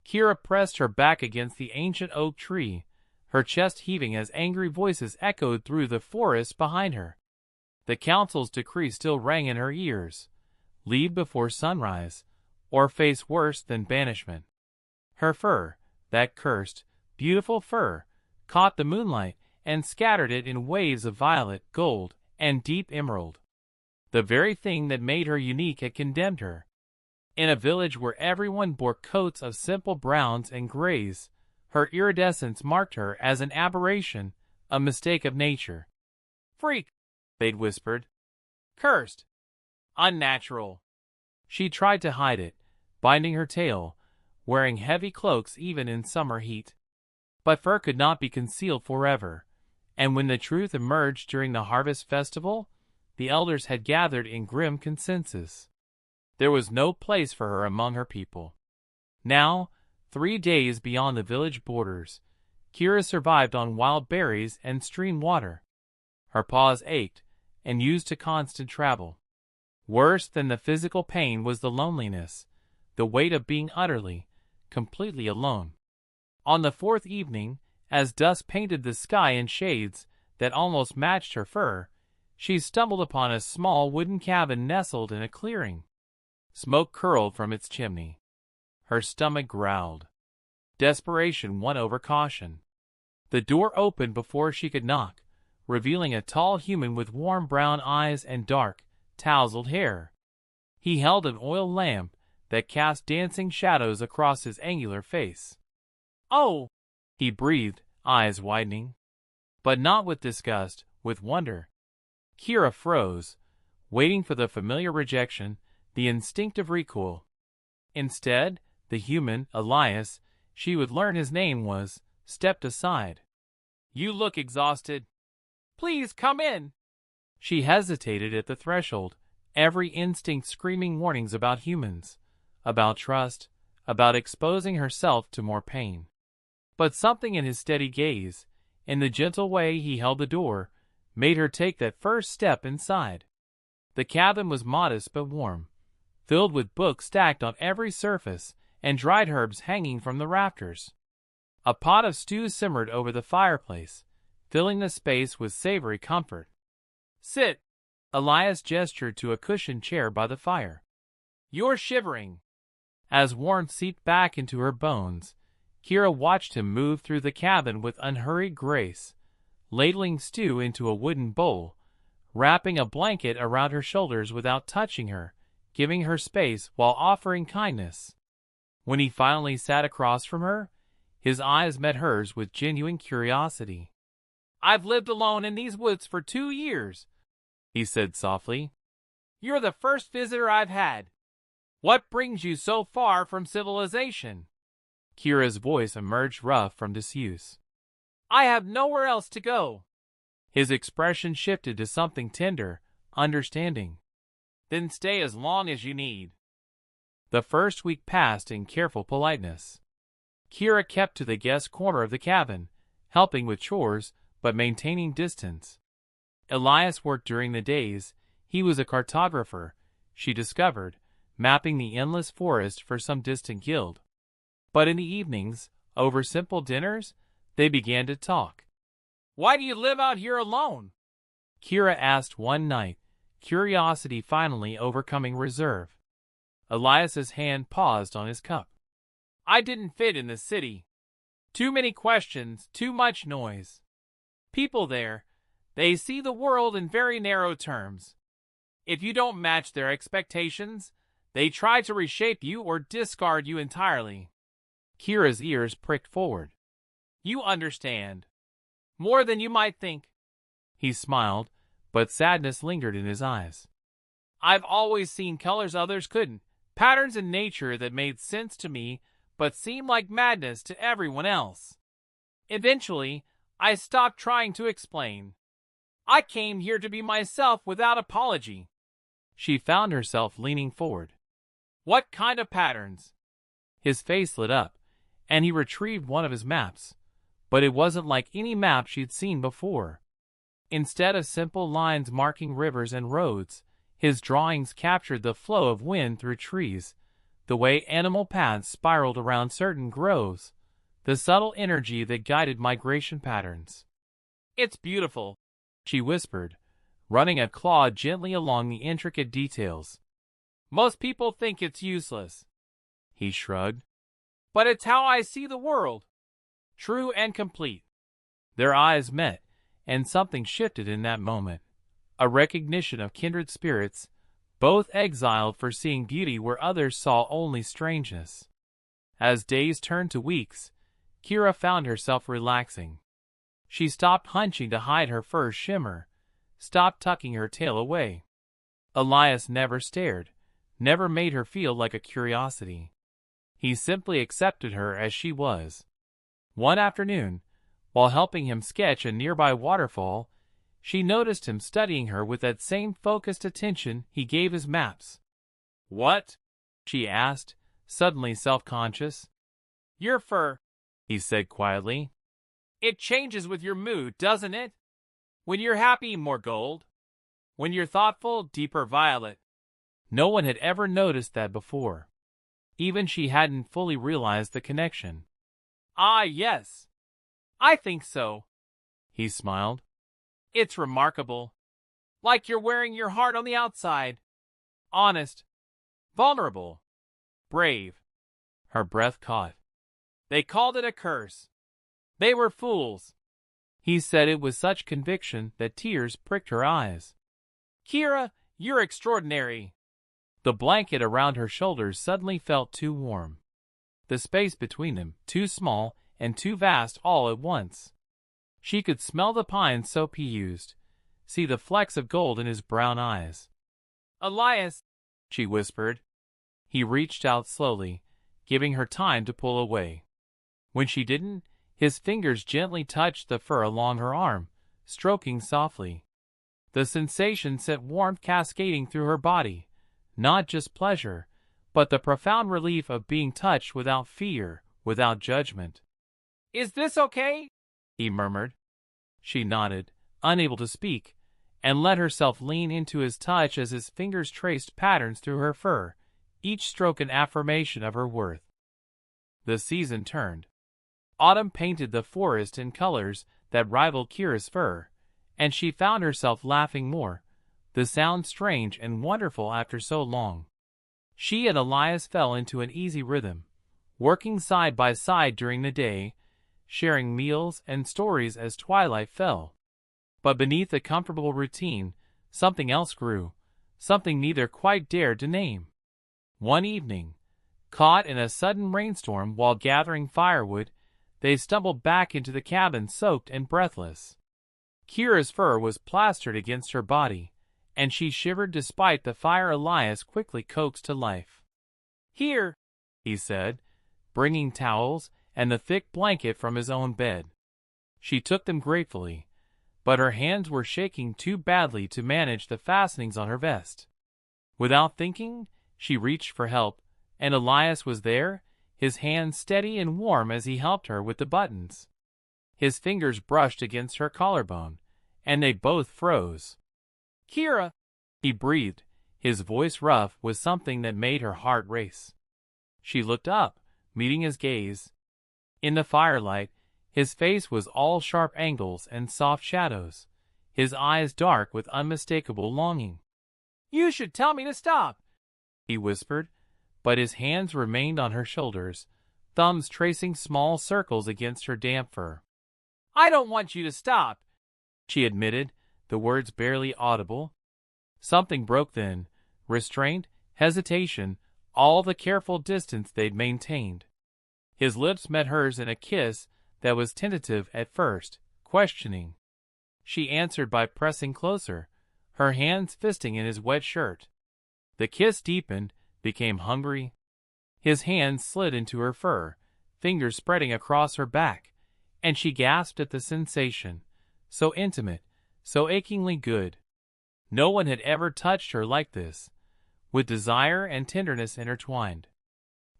Kira pressed her back against the ancient oak tree, her chest heaving as angry voices echoed through the forest behind her. The council's decree still rang in her ears: leave before sunrise, or face worse than banishment. Her fur, that cursed, beautiful fur, caught the moonlight and scattered it in waves of violet, gold, and deep emerald. The very thing that made her unique had condemned her. In a village where everyone bore coats of simple browns and grays, her iridescence marked her as an aberration, a mistake of nature. "Freak," they'd whispered. "Cursed. Unnatural." She tried to hide it, binding her tail, wearing heavy cloaks even in summer heat. But fur could not be concealed forever, and when the truth emerged during the harvest festival, the elders had gathered in grim consensus. There was no place for her among her people. Now, 3 days beyond the village borders, Kira survived on wild berries and stream water. Her paws ached, and used to constant travel. Worse than the physical pain was the loneliness, the weight of being utterly, completely alone. On the 4th evening, as dusk painted the sky in shades that almost matched her fur, she stumbled upon a small wooden cabin nestled in a clearing. Smoke curled from its chimney. Her stomach growled. Desperation won over caution. The door opened before she could knock, revealing a tall human with warm brown eyes and dark, tousled hair. He held an oil lamp that cast dancing shadows across his angular face. "Oh!" he breathed, eyes widening. But not with disgust, with wonder. Kira froze, waiting for the familiar rejection, the instinctive recoil. Instead, the human, Elias, she would learn his name was, stepped aside. "You look exhausted. Please come in." She hesitated at the threshold, every instinct screaming warnings about humans, about trust, about exposing herself to more pain. But something in his steady gaze, in the gentle way he held the door, made her take that first step inside. The cabin was modest but warm, filled with books stacked on every surface and dried herbs hanging from the rafters. A pot of stew simmered over the fireplace, filling the space with savory comfort. "Sit," Elias gestured to a cushioned chair by the fire. "You're shivering." As warmth seeped back into her bones, Kira watched him move through the cabin with unhurried grace, ladling stew into a wooden bowl, wrapping a blanket around her shoulders without touching her, giving her space while offering kindness. When he finally sat across from her, his eyes met hers with genuine curiosity. "I've lived alone in these woods for 2 years," he said softly. "You're the first visitor I've had. What brings you so far from civilization?" Kira's voice emerged rough from disuse. "I have nowhere else to go." His expression shifted to something tender, understanding. "Then stay as long as you need." The first week passed in careful politeness. Kira kept to the guest corner of the cabin, helping with chores, but maintaining distance. Elias worked during the days. He was a cartographer, she discovered, mapping the endless forest for some distant guild. But in the evenings, over simple dinners, they began to talk. "Why do you live out here alone?" Kira asked one night, curiosity finally overcoming reserve. Elias's hand paused on his cup. "I didn't fit in the city. Too many questions, too much noise. People there, they see the world in very narrow terms. If you don't match their expectations, they try to reshape you or discard you entirely." Kira's ears pricked forward. "You understand. More than you might think." He smiled, but sadness lingered in his eyes. "I've always seen colors others couldn't, patterns in nature that made sense to me but seemed like madness to everyone else. Eventually, I stopped trying to explain. I came here to be myself without apology." She found herself leaning forward. "What kind of patterns?" His face lit up, and he retrieved one of his maps, but it wasn't like any map she'd seen before. Instead of simple lines marking rivers and roads, his drawings captured the flow of wind through trees, the way animal paths spiraled around certain groves, the subtle energy that guided migration patterns. "It's beautiful," she whispered, running a claw gently along the intricate details. "Most people think it's useless." He shrugged. "But it's how I see the world. True and complete." Their eyes met, and something shifted in that moment. A recognition of kindred spirits, both exiled for seeing beauty where others saw only strangeness. As days turned to weeks, Kira found herself relaxing. She stopped hunching to hide her fur's shimmer, stopped tucking her tail away. Elias never stared, never made her feel like a curiosity. He simply accepted her as she was. One afternoon, while helping him sketch a nearby waterfall, she noticed him studying her with that same focused attention he gave his maps. "What?" she asked, suddenly self-conscious. "Your fur," he said quietly. "It changes with your mood, doesn't it? When you're happy, more gold. When you're thoughtful, deeper violet." No one had ever noticed that before. Even she hadn't fully realized the connection. "Ah, yes. I think so," he smiled. "It's remarkable. Like you're wearing your heart on the outside. Honest. Vulnerable. Brave." Her breath caught. "They called it a curse. They were fools." He said it with such conviction that tears pricked her eyes. "Kira, you're extraordinary." The blanket around her shoulders suddenly felt too warm. The space between them, too small and too vast all at once. She could smell the pine soap he used, see the flecks of gold in his brown eyes. "Elias," she whispered. He reached out slowly, giving her time to pull away. When she didn't, his fingers gently touched the fur along her arm, stroking softly. The sensation sent warmth cascading through her body, not just pleasure, but the profound relief of being touched without fear, without judgment. "Is this okay?" he murmured. She nodded, unable to speak, and let herself lean into his touch as his fingers traced patterns through her fur, each stroke an affirmation of her worth. The season turned. Autumn painted the forest in colors that rivaled Kira's fur, and she found herself laughing more, the sound strange and wonderful after so long. She and Elias fell into an easy rhythm, working side by side during the day, sharing meals and stories as twilight fell. But beneath the comfortable routine, something else grew, something neither quite dared to name. One evening, caught in a sudden rainstorm while gathering firewood, they stumbled back into the cabin soaked and breathless. Kira's fur was plastered against her body, and she shivered despite the fire Elias quickly coaxed to life. "Here," he said, bringing towels and the thick blanket from his own bed. She took them gratefully, but her hands were shaking too badly to manage the fastenings on her vest. Without thinking, she reached for help, and Elias was there, his hands steady and warm as he helped her with the buttons. His fingers brushed against her collarbone, and they both froze. "Kira," he breathed, his voice rough with something that made her heart race. She looked up, meeting his gaze. In the firelight, his face was all sharp angles and soft shadows, his eyes dark with unmistakable longing. "You should tell me to stop," he whispered, but his hands remained on her shoulders, thumbs tracing small circles against her damp fur. "I don't want you to stop," she admitted, the words barely audible. Something broke then, restraint, hesitation, all the careful distance they'd maintained. His lips met hers in a kiss that was tentative at first, questioning. She answered by pressing closer, her hands fisting in his wet shirt. The kiss deepened, became hungry. His hands slid into her fur, fingers spreading across her back, and she gasped at the sensation, so intimate, so achingly good. No one had ever touched her like this, with desire and tenderness intertwined.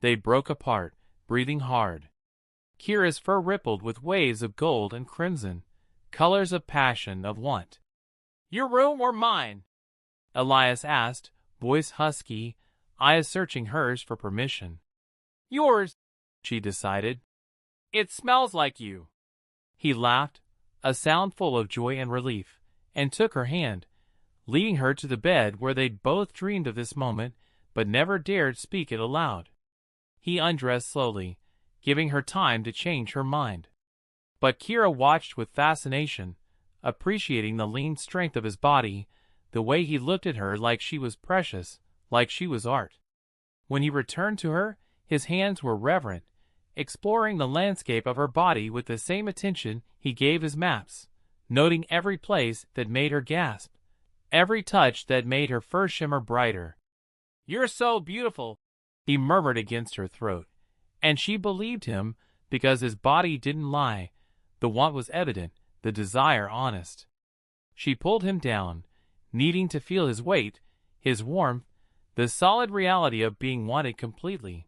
They broke apart, breathing hard. Kira's fur rippled with waves of gold and crimson, colors of passion, of want. "Your room or mine?" Elias asked, voice husky, eyes searching hers for permission. "Yours," she decided. "It smells like you." He laughed, a sound full of joy and relief, and took her hand, leading her to the bed where they'd both dreamed of this moment but never dared speak it aloud. He undressed slowly, giving her time to change her mind. But Kira watched with fascination, appreciating the lean strength of his body, the way he looked at her like she was precious, like she was art. When he returned to her, his hands were reverent, exploring the landscape of her body with the same attention he gave his maps, noting every place that made her gasp, every touch that made her fur shimmer brighter. "You're so beautiful," he murmured against her throat, and she believed him because his body didn't lie. The want was evident, the desire honest. She pulled him down, needing to feel his weight, his warmth, the solid reality of being wanted completely.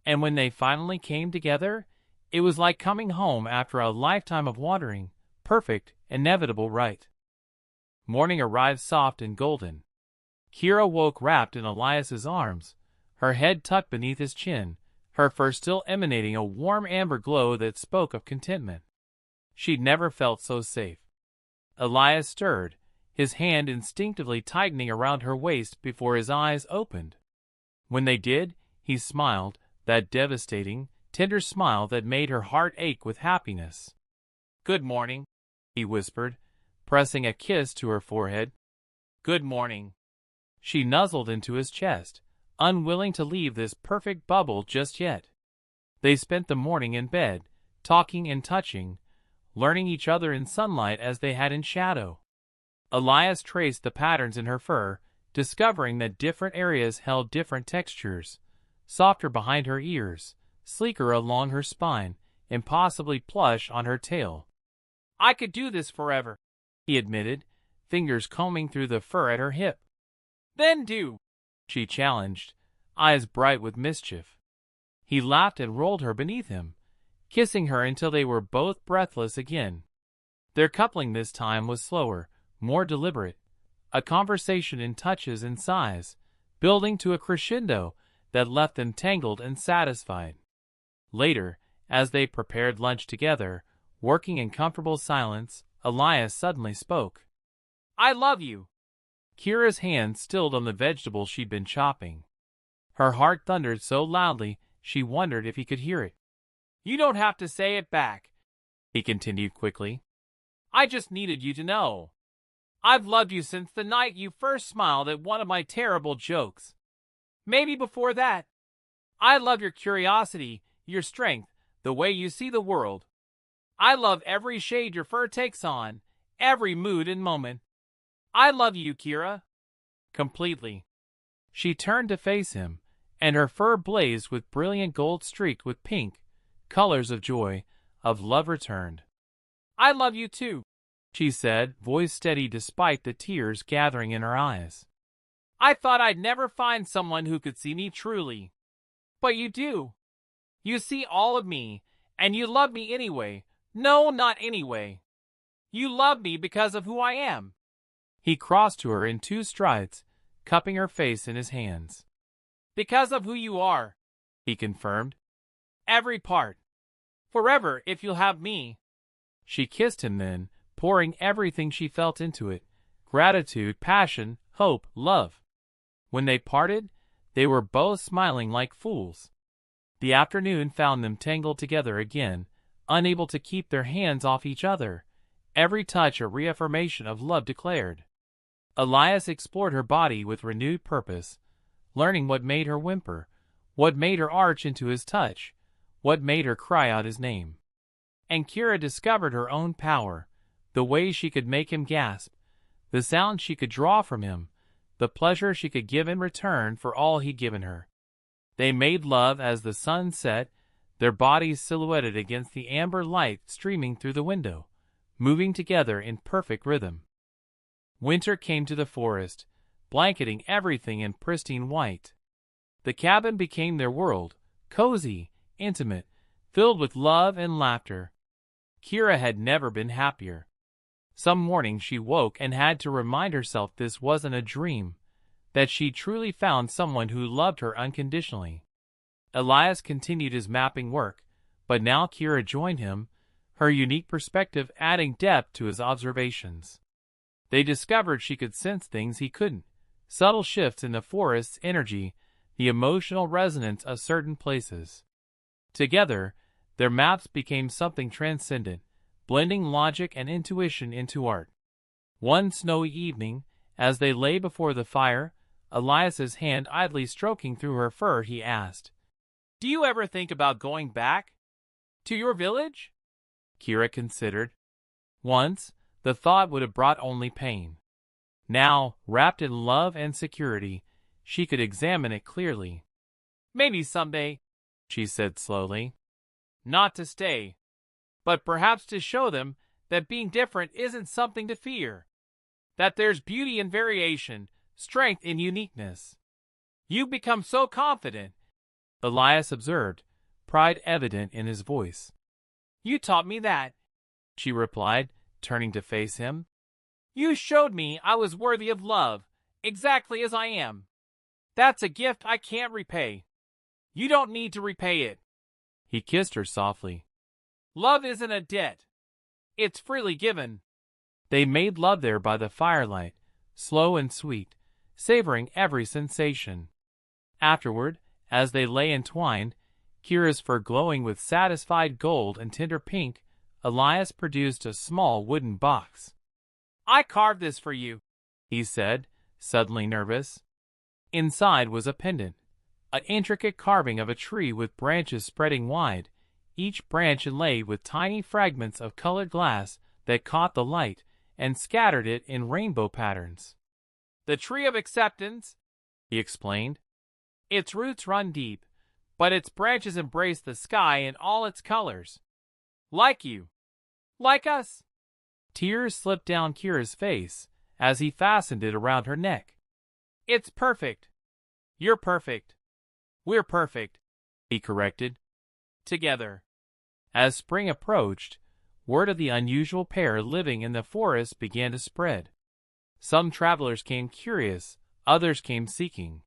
And when they finally came together, it was like coming home after a lifetime of wandering, perfect, inevitable right. Morning arrived soft and golden. Kira woke wrapped in Elias's arms, her head tucked beneath his chin, her fur still emanating a warm amber glow that spoke of contentment. She'd never felt so safe. Elias stirred, his hand instinctively tightening around her waist before his eyes opened. When they did, he smiled, that devastating, tender smile that made her heart ache with happiness. "Good morning," he whispered, pressing a kiss to her forehead. "Good morning." She nuzzled into his chest, unwilling to leave this perfect bubble just yet. They spent the morning in bed, talking and touching, learning each other in sunlight as they had in shadow. Elias traced the patterns in her fur, discovering that different areas held different textures, softer behind her ears, sleeker along her spine, impossibly plush on her tail. "I could do this forever," he admitted, fingers combing through the fur at her hip. "Then do," she challenged, eyes bright with mischief. He laughed and rolled her beneath him, kissing her until they were both breathless again. Their coupling this time was slower, more deliberate, a conversation in touches and sighs, building to a crescendo that left them tangled and satisfied. Later, as they prepared lunch together, working in comfortable silence, Elias suddenly spoke. "I love you." Kira's hand stilled on the vegetables she'd been chopping. Her heart thundered so loudly she wondered if he could hear it. "You don't have to say it back," he continued quickly. "I just needed you to know. I've loved you since the night you first smiled at one of my terrible jokes. Maybe before that. I love your curiosity, your strength, the way you see the world. I love every shade your fur takes on, every mood and moment. I love you, Kira. Completely." She turned to face him, and her fur blazed with brilliant gold streaked with pink, colors of joy, of love returned. "I love you too," she said, voice steady despite the tears gathering in her eyes. "I thought I'd never find someone who could see me truly. But you do. You see all of me, and you love me anyway. No, not anyway. You love me because of who I am." He crossed to her in 2 strides, cupping her face in his hands. "Because of who you are," he confirmed. "Every part. Forever if you'll have me." She kissed him then, pouring everything she felt into it, gratitude, passion, hope, love. When they parted, they were both smiling like fools. The afternoon found them tangled together again, unable to keep their hands off each other, every touch a reaffirmation of love declared. Elias explored her body with renewed purpose, learning what made her whimper, what made her arch into his touch, what made her cry out his name. And Kira discovered her own power, the way she could make him gasp, the sound she could draw from him, the pleasure she could give in return for all he'd given her. They made love as the sun set, their bodies silhouetted against the amber light streaming through the window, moving together in perfect rhythm. Winter came to the forest, blanketing everything in pristine white. The cabin became their world, cozy, intimate, filled with love and laughter. Kira had never been happier. Some morning she woke and had to remind herself this wasn't a dream, that she truly found someone who loved her unconditionally. Elias continued his mapping work, but now Kira joined him, her unique perspective adding depth to his observations. They discovered she could sense things he couldn't: subtle shifts in the forest's energy, the emotional resonance of certain places. Together, their maps became something transcendent, blending logic and intuition into art. One snowy evening, as they lay before the fire, Elias's hand idly stroking through her fur, he asked, "Do you ever think about going back to your village?" Kira considered. Once, the thought would have brought only pain. Now, wrapped in love and security, she could examine it clearly. "Maybe someday," she said slowly. "Not to stay, but perhaps to show them that being different isn't something to fear. That there's beauty in variation, strength in uniqueness." "You've become so confident," Elias observed, pride evident in his voice. "You taught me that," she replied, turning to face him. "You showed me I was worthy of love, exactly as I am. That's a gift I can't repay. You don't need to repay it." He kissed her softly. "Love isn't a debt. It's freely given." They made love there by the firelight, slow and sweet, savoring every sensation. Afterward, as they lay entwined, Kira's fur glowing with satisfied gold and tender pink, Elias produced a small wooden box. "I carved this for you," he said, suddenly nervous. Inside was a pendant, an intricate carving of a tree with branches spreading wide, each branch inlaid with tiny fragments of colored glass that caught the light and scattered it in rainbow patterns. "The tree of acceptance," he explained. "Its roots run deep, but its branches embrace the sky in all its colors. Like you. Like us." Tears slipped down Kira's face as he fastened it around her neck. "It's perfect. You're perfect. We're perfect," he corrected. "Together." As spring approached, word of the unusual pair living in the forest began to spread. Some travelers came curious, others came seeking.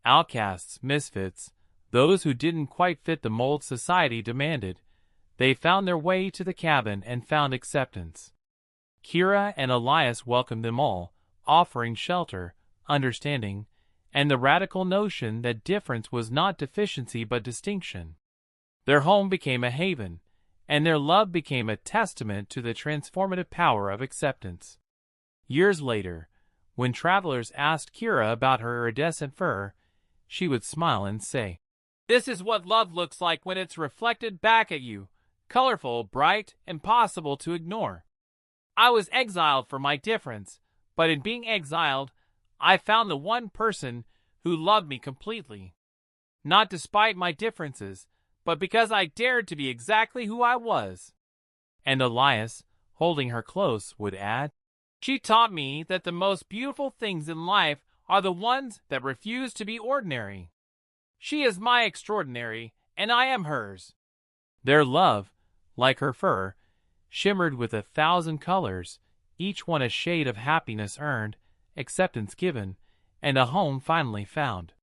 Outcasts, misfits, those who didn't quite fit the mold society demanded, they found their way to the cabin and found acceptance. Kira and Elias welcomed them all, offering shelter, understanding, and the radical notion that difference was not deficiency but distinction. Their home became a haven, and their love became a testament to the transformative power of acceptance. Years later, when travelers asked Kira about her iridescent fur, she would smile and say, "This is what love looks like when it's reflected back at you, colorful, bright, impossible to ignore. I was exiled for my difference, but in being exiled, I found the one person who loved me completely. Not despite my differences, but because I dared to be exactly who I was." And Elias, holding her close, would add, "She taught me that the most beautiful things in life are the ones that refuse to be ordinary. She is my extraordinary, and I am hers." Their love, like her fur, shimmered with 1,000 colors, each one a shade of happiness earned, acceptance given, and a home finally found.